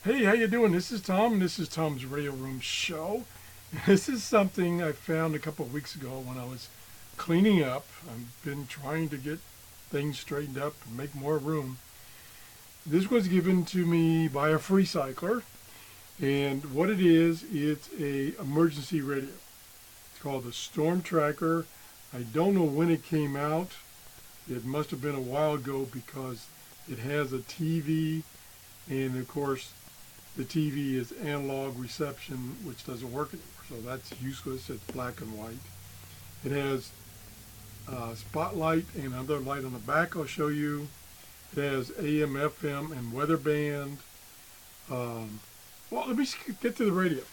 Hey, how you doing? This is Tom, and this is Tom's Radio Room Show. This is something I found a couple of weeks ago when I was cleaning up. I've been trying to get things straightened up and make more room. This was given to me by a free cycler, and what it is, it's a emergency radio. It's called the Storm Tracker. I don't know when it came out. It must have been a while ago because it has a TV, and of course the TV is analog reception, which doesn't work anymore. So that's useless. It's black and white. It has spotlight and another light on the back I'll show you. It has AM, FM, and weather band. Um, well, let me get to the radio.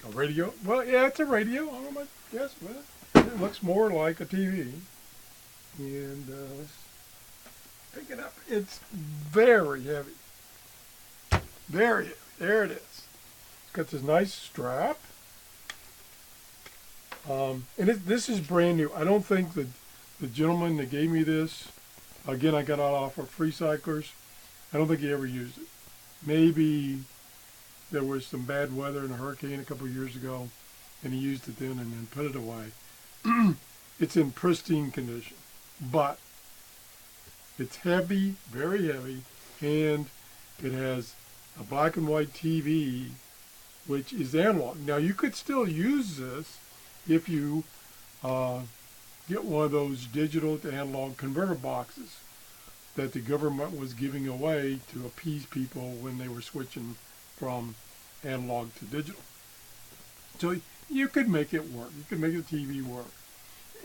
A radio? Well, yeah, it's a radio. I don't know. Yes, well, it looks more like a TV. And let's pick it up. It's very heavy. Very heavy. There it is. It's got this nice strap. This is brand new. I don't think the gentleman that gave me this, again, I got it off of Free Cyclers. I don't think he ever used it. Maybe there was some bad weather and a hurricane a couple of years ago, and he used it then and then put it away. It's in pristine condition, but it's heavy, very heavy, and it has a black and white TV, which is analog. Now, you could still use this if you get one of those digital to analog converter boxes that the government was giving away to appease people when they were switching from analog to digital. So you could make it work. You could make the TV work.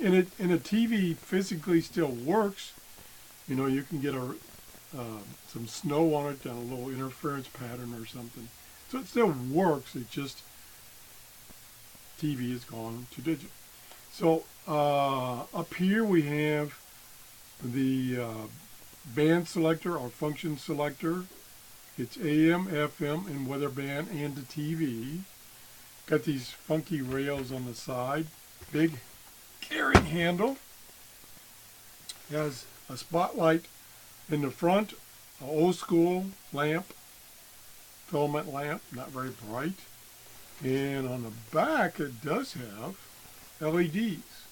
And a TV physically still works. You know, you can get some snow on it and a little interference pattern or something. So it still works. It just TV has gone to digital. So up here we have the band selector or function selector. It's AM, FM, and weather band and the TV. Got these funky rails on the side. Big carrying handle. Has a spotlight in the front, an old school lamp, filament lamp, not very bright. And on the back it does have LEDs.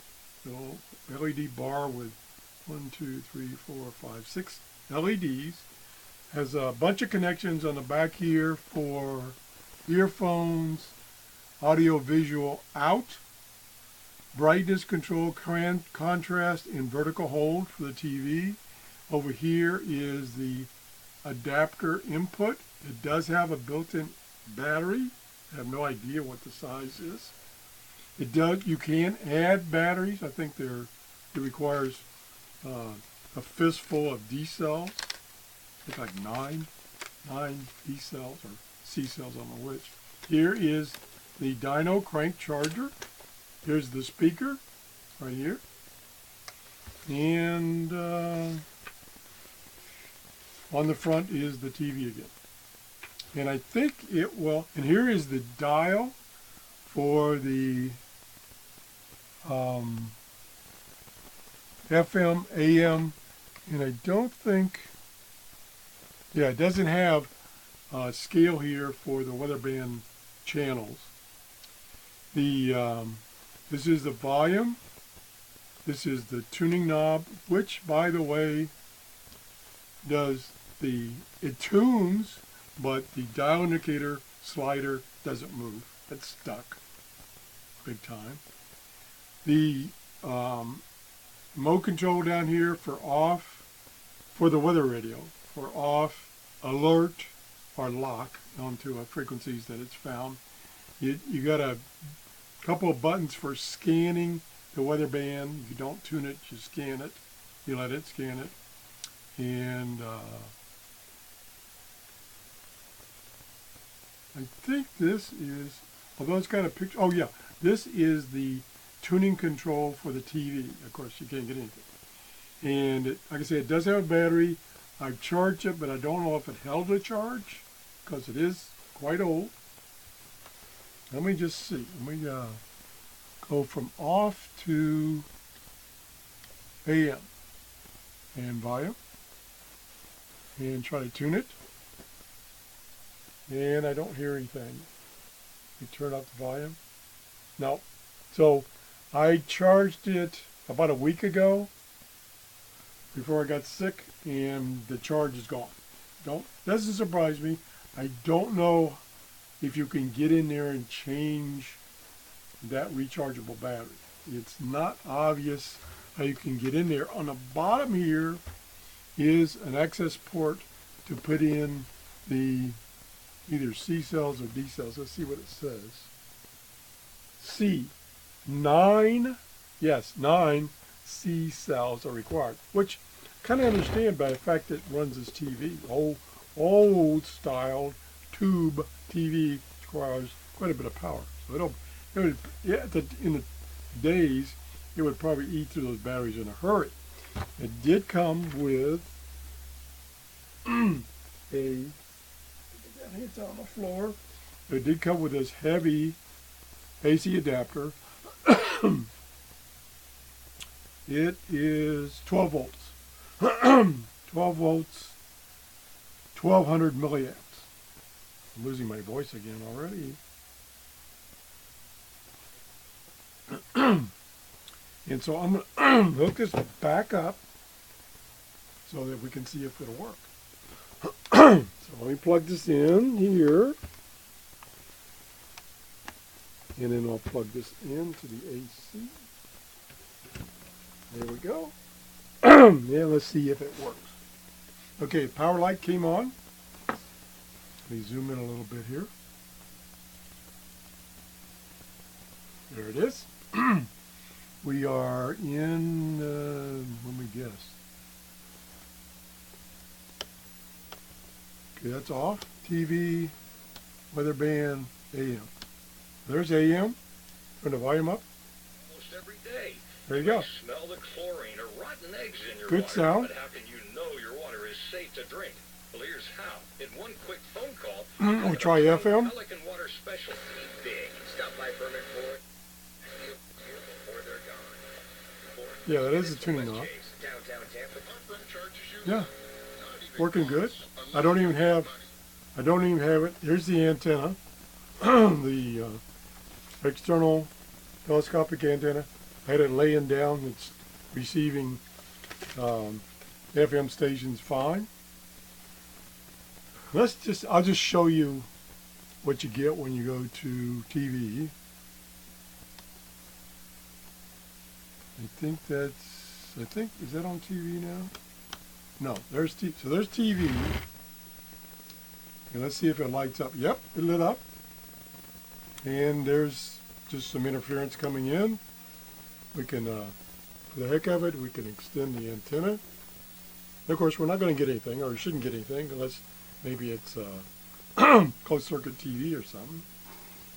So LED bar with 6 LEDs. Has a bunch of connections on the back here for earphones, audio visual out, brightness control, contrast, and vertical hold for the TV. Over here is the adapter input. It does have a built-in battery. I have no idea what the size is. It does. You can add batteries. I think it requires a fistful of D cells. It's like nine D cells or C cells, I don't know which. Here is the dyno crank charger. Here's the speaker right here. And on the front is the TV again. And I think it will, and here is the dial for the FM, AM, and I don't think, yeah, it doesn't have a scale here for the weather band channels. This is the volume. This is the tuning knob, which, by the way, it tunes, but the dial indicator slider doesn't move. It's stuck big time. The remote control down here for off, for the weather radio, for off, alert, or lock onto frequencies that it's found. You got a couple of buttons for scanning the weather band. You don't tune it, you scan it. You let it scan it. And I think this is, although it's got a picture, oh yeah, this is the tuning control for the TV. Of course, you can't get anything. And like I say, it does have a battery. I've charged it, but I don't know if it held a charge because it is quite old. Let me just see. Let me go from off to AM and volume and try to tune it. And I don't hear anything. You turn up the volume. No. So I charged it about a week ago before I got sick, and the charge is gone. Doesn't surprise me. I don't know if you can get in there and change that rechargeable battery. It's not obvious how you can get in there. On the bottom here is an access port to put in the either C cells or D cells. Let's see what it says. C. 9 C cells are required, which I kind of understand by the fact that it runs this TV. Old style tube TV requires quite a bit of power. So in the days, it would probably eat through those batteries in a hurry. It did come with it's on the floor. It did come with this heavy AC adapter. It is 12 volts. 12 volts, 1200 milliamps. I'm losing my voice again already. And so I'm going to hook this back up so that we can see if it'll work. So let me plug this in here. And then I'll plug this into the AC. There we go. Yeah, let's see if it works. Okay, power light came on. Let me zoom in a little bit here. There it is. We are in, let me guess. Okay, that's off. TV, weather band, AM. There's AM. Turn the volume up. Almost every day. There you go. Smell the chlorine or rotten eggs in your Good water. sound. But how can you know your water is safe to drink? Well, here's how. In one quick phone call, We'll try FM. Pelican Water Special. Big. Stop by Permit Ford. Before they're gone. Yeah, that is the tuning knob. Downtown Tampa. Yeah, working good. I don't even have it. Here's the antenna, the external telescopic antenna. I had it laying down. It's receiving FM stations fine. I'll just show you what you get when you go to TV. Is that on TV now? No, there's TV. And let's see if it lights up. Yep, it lit up. And there's just some interference coming in. We can, for the heck of it, we can extend the antenna. Of course, we're not going to get anything, or shouldn't get anything, unless maybe it's closed circuit TV or something.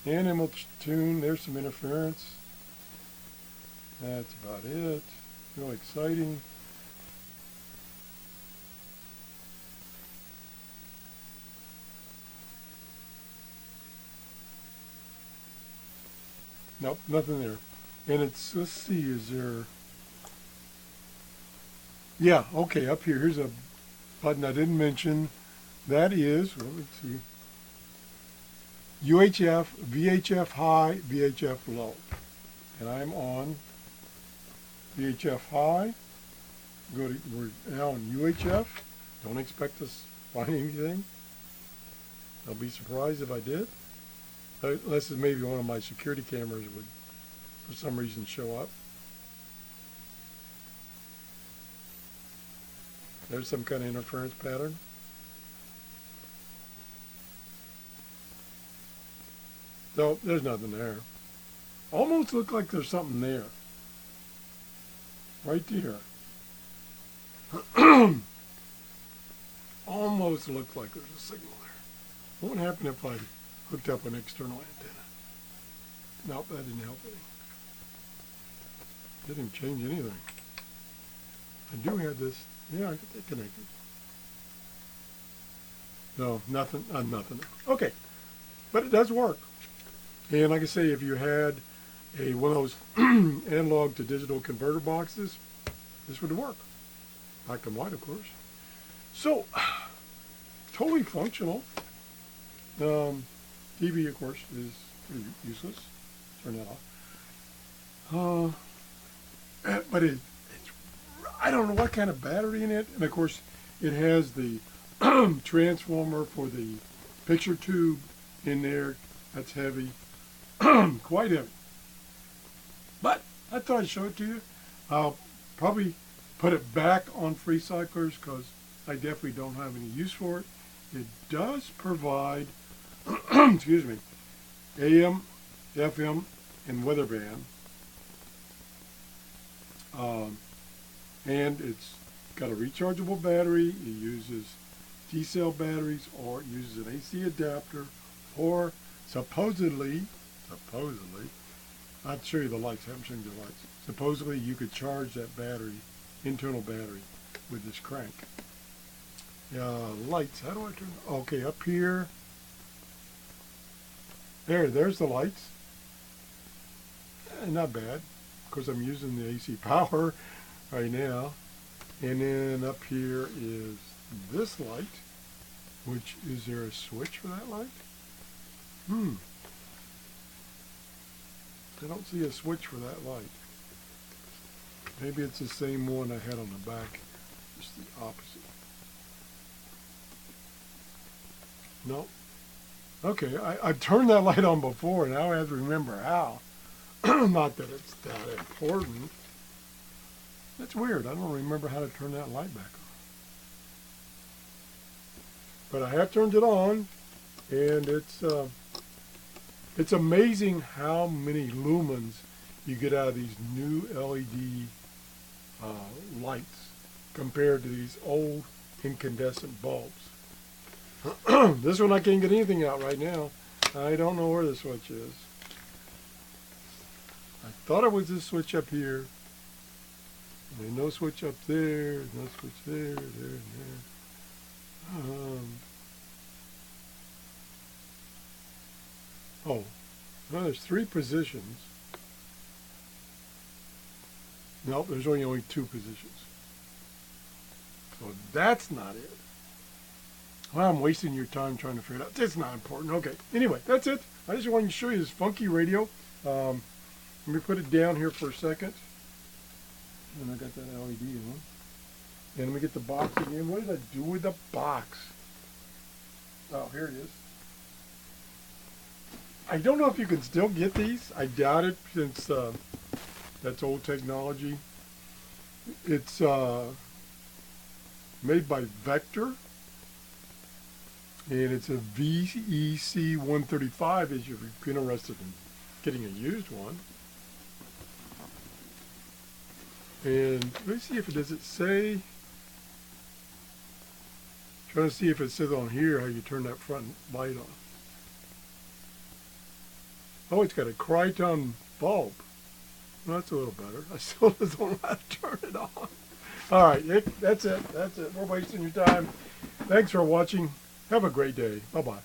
And then we'll tune. There's some interference. That's about it. Really exciting. Nope, nothing there. And it's, let's see, is there, yeah, okay, up here, here's a button I didn't mention. That is, well, let's see, UHF, VHF high, VHF low. And I'm on VHF high. We're now on UHF. Don't expect to find anything. I'll be surprised if I did. Unless it's maybe one of my security cameras would, for some reason, show up. There's some kind of interference pattern. So there's nothing there. Almost look like there's something there. Right there. Almost looks like there's a signal there. What would happen if I hooked up an external antenna? Nope, that didn't help any. Didn't change anything. I do have this. Yeah, I got that connected. No, nothing. Nothing. Okay, but it does work. And like I say, if you had one of those analog to digital converter boxes, this would work. Black and white, of course. So, totally functional. TV, of course, is pretty useless. Turn that off. But it's, I don't know what kind of battery in it. And of course, it has the transformer for the picture tube in there. That's heavy, quite heavy. But I thought I'd show it to you. I'll probably put it back on free cyclers because I definitely don't have any use for it. It does provide, excuse me, AM, FM, and weather band. And it's got a rechargeable battery. It uses D-cell batteries, or it uses an AC adapter, or supposedly, I'll show you the lights. I haven't shown you the lights. Supposedly, you could charge that battery, internal battery, with this crank. Lights. How do I turn? Okay, up here. There's the lights. Not bad. Of course, I'm using the AC power right now. And then up here is this light, which, is there a switch for that light? I don't see a switch for that light. Maybe it's the same one I had on the back, just the opposite. No. Okay, I've turned that light on before, now I have to remember how. Not that it's that important. That's weird. I don't remember how to turn that light back on. But I have turned it on, and it's amazing how many lumens you get out of these new LED lights compared to these old incandescent bulbs. This one I can't get anything out right now. I don't know where the switch is. I thought it was this switch up here. There's no switch up there, no switch there, and there. Oh, no, there's 3 positions. Nope, there's only 2 positions. So that's not it. Well, I'm wasting your time trying to figure it out. It's not important. Okay, anyway, that's it. I just wanted to show you this funky radio. Let me put it down here for a second. And I got that LED on. And let me get the box again. What did I do with the box? Oh, here it is. I don't know if you can still get these. I doubt it, since that's old technology. It's made by Vector. And it's a VEC 135 if you're interested in getting a used one. And let me see if it, does it say, trying to see if it says on here how you turn that front light on. Oh, it's got a Kryton bulb. Well, that's a little better. I still don't know how to turn it on. All right, that's it. That's it. We're wasting your time. Thanks for watching. Have a great day. Bye-bye.